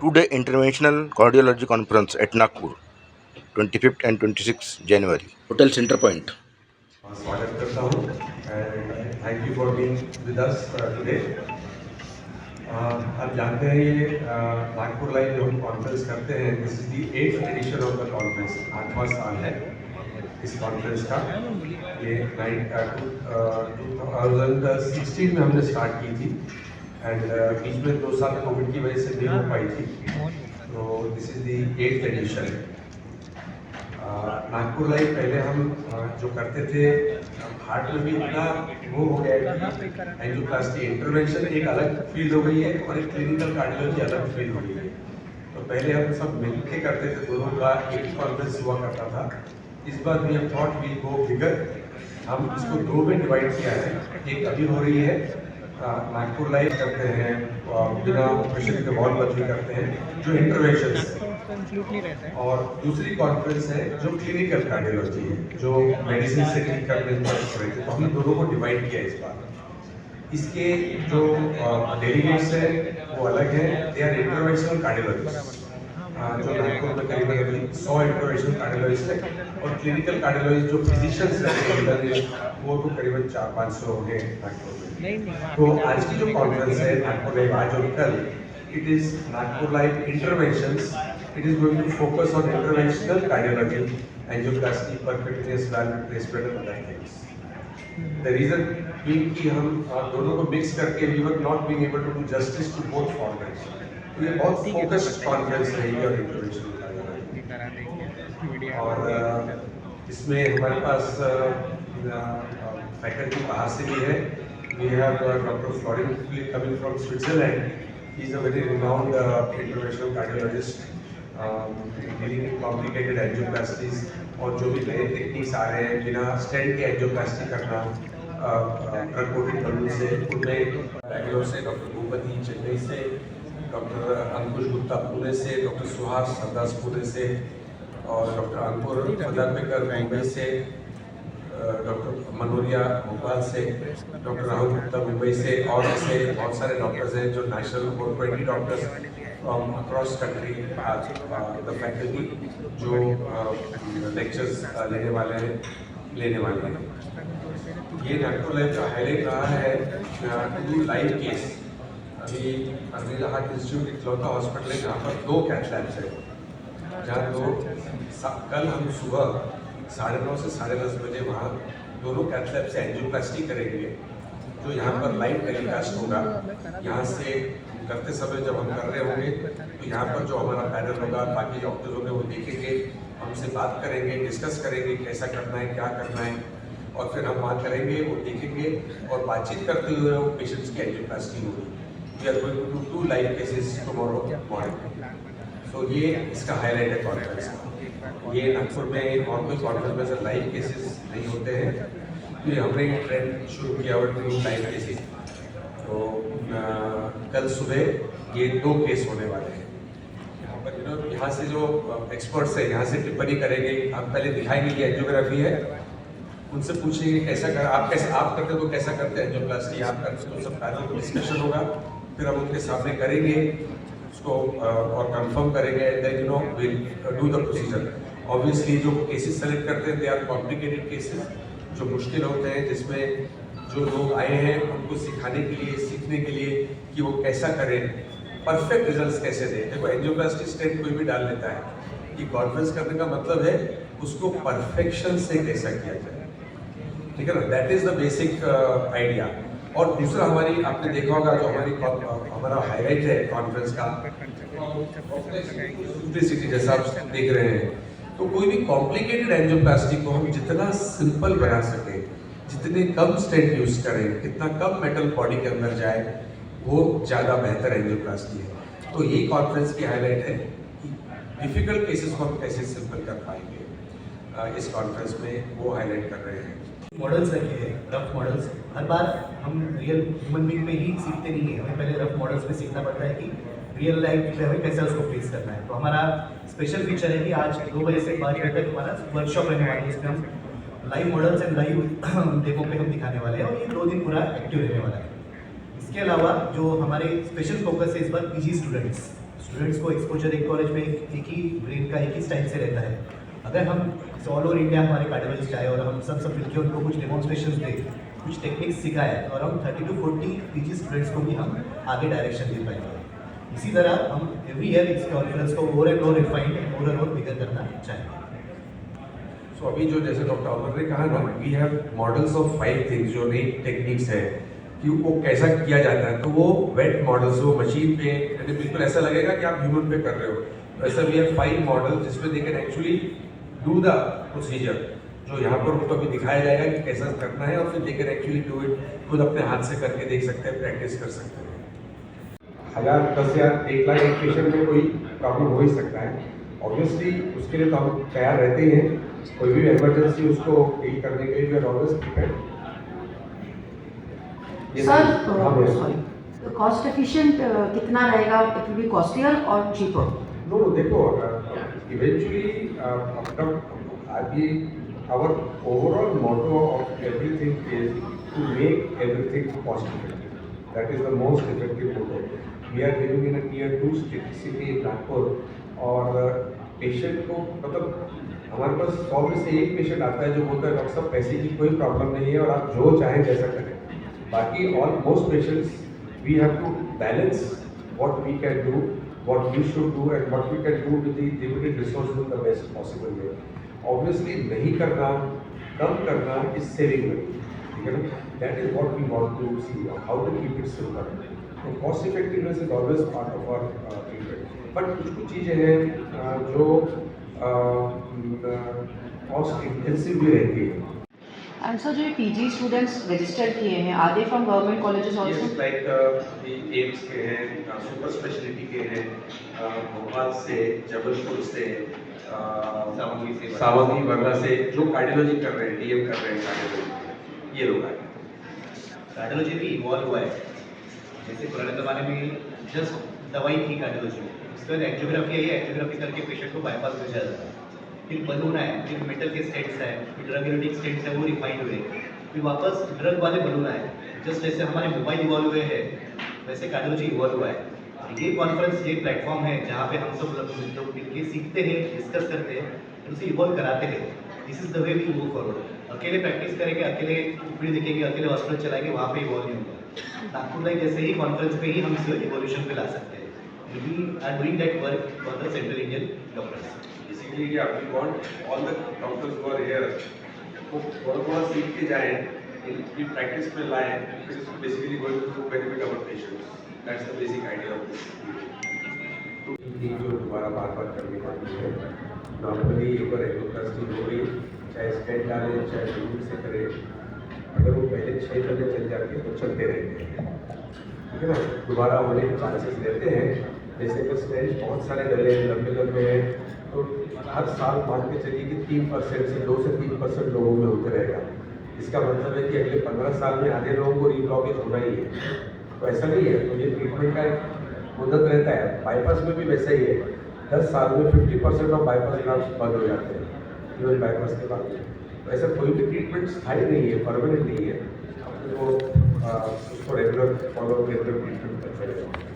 2-day International Cardiology Conference at Nagpur, 25th and 26th January, Hotel Center Point. स्वागत करता हूँ and thank you for being with us today. आप जानते हैं ये नागपुर लाइव जो हम कॉन्फ्रेंस करते हैं, this is the 8th edition of the conference. 8वां साल है इस कॉन्फ्रेंस का। ये 2016 में हमने स्टार्ट की थी एंड बीच में 2 साल कोविड की वजह से नहीं हो पाई थी, तो this is the 8th edition. Nagpur live पहले हम जो करते थे, हार्ट में भी इतना वो हो गया कि एंजियोप्लास्टी इंटरवेंशन एक अलग फील्ड हो गई है और एक क्लिनिकल कार्डियोलॉजी अलग फील्ड हो गई है। तो पहले हम सब मिलके करते थे, दोनों का एक ही कॉन्फ्रेंस हुआ करता था। इस बार we have thought we go bigger, हम इसको 2 में डिवाइड किया है। एक अभी हो रही है नागपुर लाइव करते हैं, बिना ऑपरेशन के वॉल बदली करते हैं जो इंटरवेंशन, और दूसरी कॉन्फ्रेंस है जो क्लिनिकल कार्डियोलॉजी है, जो मेडिसिन से ठीक करने पर। तो हमने दोनों को डिवाइड किया इस बार। इसके जो डेलीगेट्स है वो अलग है, दे आर इंटरवेंशनल कार्डियोलॉजिस्ट, जो नागपुर में करीबन अभी 100 इंटरवेंशनल कार्डियोलॉजिस्ट है, और क्लिनिकल कार्डियोलॉजिस्ट जो फिजिशियंस हैं वो तो करीबन 400-500 होंगे नागपुर में। तो आज की जो कॉन्फ्रेंस है नागपुर लाइव, आज और कल, it is Nagpur live interventions. It is going to focus on interventional cardiology, angioplasty, percutaneous valve replacement and other things. The reason being कि हम दोनों को मिक्स करके we were not being able to do justice to both formats. तो ये बहुत focused conference रहेगी और इंटरवेंशनल कार्डियोलॉजी। और इसमें हमारे पास फैकल्टी बाहर से भी है। We have Dr. Florin coming from Switzerland. He is a very renowned interventional cardiologist. Dealing with complicated angioplasties और जो भी नए टेक्निक्स आ रहे हैं बिना स्टेंट के एंजियोप्लास्टी करना, ड्रग कोटेड बलून से, उनमें बैंगलोर से डॉक्टर भूपति, चेन्नई से डॉक्टर अंकुश गुप्ता, पुणे से डॉक्टर सुहास सरदास, पुणे से, और डॉक्टर अंकुर फदारपेकर मुंबई से, डॉक्टर मनोरिया भोपाल से, डॉक्टर राहुल गुप्ता मुंबई से, और ऐसे बहुत सारे डॉक्टर्स हैं जो national 420 doctors from across country, the faculty जो लेक्चर्स लेने वाले हैं। ये नागपुर लाइव का हाईलाइट रहा है टू लाइव केस। अभी अर्निल हार्ट इंस्टीट्यूट इकलौता हॉस्पिटल है जहाँ पर 2 कैथ लैब्स है, जहाँ कल हम सुबह 9:30 से 10:30 बजे वहाँ दोनों कैथ लैब से एंजियोप्लास्टी करेंगे, जो यहाँ पर लाइव टेलीकास्ट होगा। यहाँ से करते समय जब हम कर रहे होंगे तो यहाँ पर जो हमारा पैनल होगा, बाकी डॉक्टर होंगे, वो देखेंगे, हमसे बात करेंगे, डिस्कस करेंगे कैसा करना है, क्या करना है, और फिर हम वहाँ करेंगे, वो देखेंगे, और बातचीत करते हुए वो पेशेंट्स की एंजियोप्लास्टी होगी। We are going to do 2 live cases tomorrow morning. So ये इसका हाईलाइट है कॉन्फ्रेंस का। ये नागपुर में और कोई कॉन्फ्रेंस में लाइव केसेस नहीं होते हैं, ये हमने ट्रेंड शुरू किया हुआ टू लाइव केसेस। तो कल सुबह ये 2 केस होने वाले हैं। यहाँ से जो एक्सपर्ट्स हैं यहाँ से टिप्पणी करेंगे। आप पहले दिखाएंगे ये एंजियोग्राफी है, उनसे पूछेंगे कैसा कर, आप कैसे आप करते तो कैसा करते हैं एंजियोप्लास्टी, आप करते तो सब पैनल को डिस्कशन होगा, फिर हम उनके सामने करेंगे उसको और कंफर्म करेंगे, then will do the procedure. Obviously जो केसेस सेलेक्ट करते हैं दे आर कॉम्प्लिकेटेड केसेस, जो मुश्किल होते हैं, जिसमें जो लोग आए हैं उनको सिखाने के लिए, सीखने के लिए कि वो कैसा करें, परफेक्ट रिजल्ट्स कैसे दें। देखो एंजियोप्लास्टी स्टेंट कोई भी डाल लेता है, कि कॉन्फ्रेंस करने का मतलब है उसको परफेक्शन से कैसा किया जाए, ठीक है ना, that is the basic idea. और दूसरा हमारी, आपने देखा होगा जो हमारा हाईलाइट है कॉन्फ्रेंस का, सिंपलिसिटी, जैसा आप देख रहे हैं। तो कोई भी कॉम्प्लिकेटेड एंजियोप्लास्टी को हम जितना सिंपल बना सके, जितने कम स्टेंट यूज करें, कितना कम मेटल बॉडी के अंदर जाए, वो ज़्यादा बेहतर एंजियोप्लास्टी है। तो ये कॉन्फ्रेंस की हाईलाइट है कि डिफिकल्ट केसेस को हम कैसे सिंपल कर पाएंगे। इस कॉन्फ्रेंस में वो हाईलाइट कर रहे हैं। मॉडल्स रखे हैं, रफ मॉडल्स। हर बार हम रियल ह्यूमन बीइंग में ही सीखते नहीं हैं, हमें पहले रफ मॉडल्स में सीखना पड़ता है कि रियल लाइफ में हमें कैसे उसको फेस करना है। तो हमारा स्पेशल फीचर है कि आज 2 बजे से 5 बजे तक हमारा वर्कशॉप रहने वाला है, जिसमें हम live models and live demo पे हम दिखाने वाले हैं, और ये 2 दिन पूरा एक्टिव रहने वाला है। इसके अलावा जो हमारे स्पेशल फोकस है इस बार पीजी स्टूडेंट्स को एक्सपोजर एक कॉलेज में एक ही ब्रेन का एक ही स्टाइल से रहता है। अगर हम ऑल ओवर इंडिया हमारे कार्डियोलॉजिस्ट आए और हम सब मिलकर उनको कुछ डेमोन्स्ट्रेशन दें, कुछ टेक्निक्स सिखाए तो अराउंड 30 to 40 पीजी स्टूडेंट्स को भी हम आगे डायरेक्शन दे पाएंगे। इसी तरह हम एवरी ईयर इस कॉन्फ्रेंस को और एंड और रिफाइंड और एंड और बिगर करना चाहेंगे। सो अभी जो जैसे डॉक्टर अमर ने कहा ना, we have models of 5 things जो नई टेक्निक्स है कि वो कैसा किया जाता है। तो वो वेट मॉडल्स, वो मशीन पे यानी बिल्कुल ऐसा लगेगा कि आप ह्यूमन पे कर रहे हो। तो ऐसा वी हैव 5 मॉडल जिसमें they can actually do the procedure, जो यहाँ पर उनको अभी दिखाया जाएगा कि कैसा करना है, और फिर they can actually do it, खुद अपने हाथ से करके देख सकते हैं, प्रैक्टिस कर सकते हैं। 1000, 10,000, 1 लाख एक पेशेंट में कोई प्रॉब्लम हो ही सकता है। ऑब्वियसली उसके लिए तो हम तैयार रहते ही हैं, कोई भी इमरजेंसी उसको डील करने के लिए we are always prepared. Sir cost efficient कितना रहेगा? इट विल बी कॉस्टलियर और चीपर? नो देखो, इवेंचुअली अभी our overall motto of everything is to make everything cost effective. That is the most effective motto. We are living in a tier 2 city Nagpur, और patient को मतलब हमारे पास 100 में से एक पेशेंट आता है जो बोलता है डॉक्टर साहब पैसे की कोई प्रॉब्लम नहीं है और आप जो चाहें जैसा करें। बाकी almost patients we have to balance what we can do, what we should do and what we can do with the limited resources in the best possible way. Obviously नहीं करना, कम करना इज सेविंग मनी, ठीक है ना। That is what we want to see, how to keep it simple. तो cost effectiveness is always part of our treatment. But कुछ चीज़ें हैं जो कॉस्ट इंटेंसिव भी रहती है। एंड सर जो पीजी स्टूडेंट्स रजिस्टर किए हैं, are they from government colleges also? Like AIIMS के हैं, सुपर स्पेशलिटी के हैं, भोपाल से, जबलपुर से, सावंगी वर्धा से, जो कार्डियोलॉजी कर रहे हैं, डीएम कर रहे हैं कार्डियोलॉजी, ये लोग आए। कार्डियोलॉजी भी इवॉल्व हुआ है। जैसे पुराने ज़माने में जस्ट दवाई थी कार्डियोलॉजी में, उसके बाद एंजियोग्राफी आई है, एंजियोग्राफी करके पेशेंट को बाईपास भेजा जाता है। फिर बलून आए, फिर मेटल के स्टेंट्स आए, फिर ड्रग यूनिटिक स्टेंट्स है वो रिफाइंड हुए, फिर वापस ड्रग वाले बलून आए। जस्ट जैसे हमारे मोबाइल इवॉल्व हुए हैं वैसे कार्डियोलॉजी इवॉल्व हुआ है। ये कॉन्फ्रेंस, ये प्लेटफॉर्म है जहाँ पे हम सब लोग मिलकर सीखते हैं, डिस्कस करते हैं, उसे इवॉल्व कराते हैं। This is the way we move forward. अकेले प्रैक्टिस करेंगे, अकेले उपरी देखेंगे, अकेले हॉस्पिटल चलाएंगे, वहाँ पे इवॉल्व नहीं होगा। नागपुर लाइक जैसे ही कॉन्फ्रेंस पे ही हम इसे इवोल्यूशन पे ला सकते हैं। We are doing that work for the central Indian doctors. Basically we want all the doctors who are here को थोड़ा सीख के जाएं, इनकी प्रैक्टिस में लाएं, फिर इसको basically going to benefit our patients. That's the basic idea of this. तो ये जो दोबारा बार करने पड़ती है, नॉर्मली एक बार एंजियोप्लास्टी हो गई, चाहे स्टेंट डालें चाहे ट्यूब से करें, अगर वो पहले 6 महीने चल जाते हैं तो चलते रहते हैं, ठीक है ना। दोबारा होने के चांसेस रहते हैं। जैसे कि स्टेंट बहुत सारे डले हैं, लंबे हैं, तो हर साल मान के चलिए कि 3% से 2 से 3% लोगों में होते रहेगा। इसका मतलब है कि अगले 15 साल में आधे लोगों को रीब्लॉकेज होना ही है। तो ऐसा नहीं है, तो ये ट्रीटमेंट का एक मुद्दत रहता है। बाईपास में भी वैसा ही है, 10 साल में 50% ऑफ बाईपास इलाज बंद हो जाते हैं, इवन बाईपास के बाद। तो ऐसा कोई भी ट्रीटमेंट स्थायी नहीं है, परमानेंट नहीं है। आपको उसको रेगुलर फॉलो, रेगुलर ट्रीटमेंट करते रहेगा।